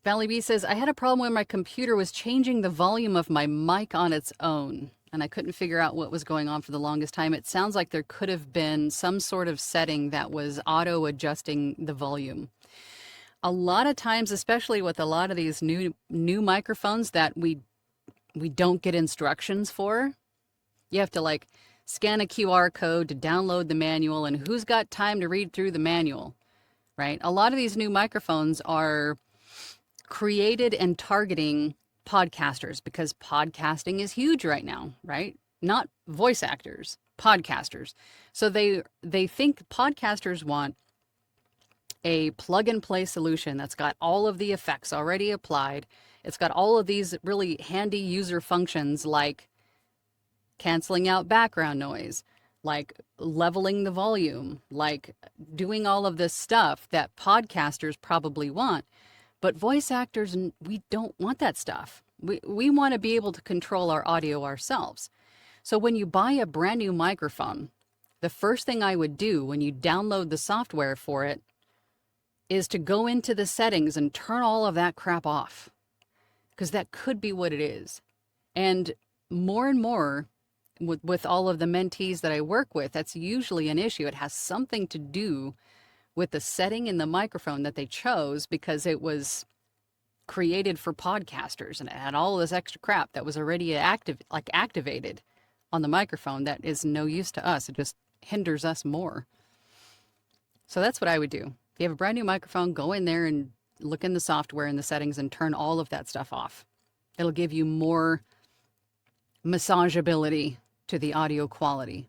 Valley B says, I had a problem when my computer was changing the volume of my mic on its own, and I couldn't figure out what was going on for the longest time. It sounds like there could have been some sort of setting that was auto adjusting the volume. A lot of times, especially with a lot of these new microphones that we don't get instructions for, you have to like scan a QR code to download the manual, and who's got time to read through the manual, right? A lot of these new microphones are created and targeting podcasters because podcasting is huge right now, right? Not voice actors, podcasters. So they think podcasters want a plug and play solution that's got all of the effects already applied. It's got all of these really handy user functions like canceling out background noise, like leveling the volume, like doing all of this stuff that podcasters probably want. But voice actors, we don't want that stuff. We want to be able to control our audio ourselves. So when you buy a brand new microphone, the first thing I would do when you download the software for it is to go into the settings and turn all of that crap off, because that could be what it is. And more, with all of the mentees that I work with, that's usually an issue. It has something to do with the setting in the microphone that they chose because it was created for podcasters and it had all of this extra crap that was already activated on the microphone that is no use to us. It just hinders us more. So that's what I would do. If you have a brand new microphone, go in there and look in the software and the settings and turn all of that stuff off. It'll give you more massageability to the audio quality.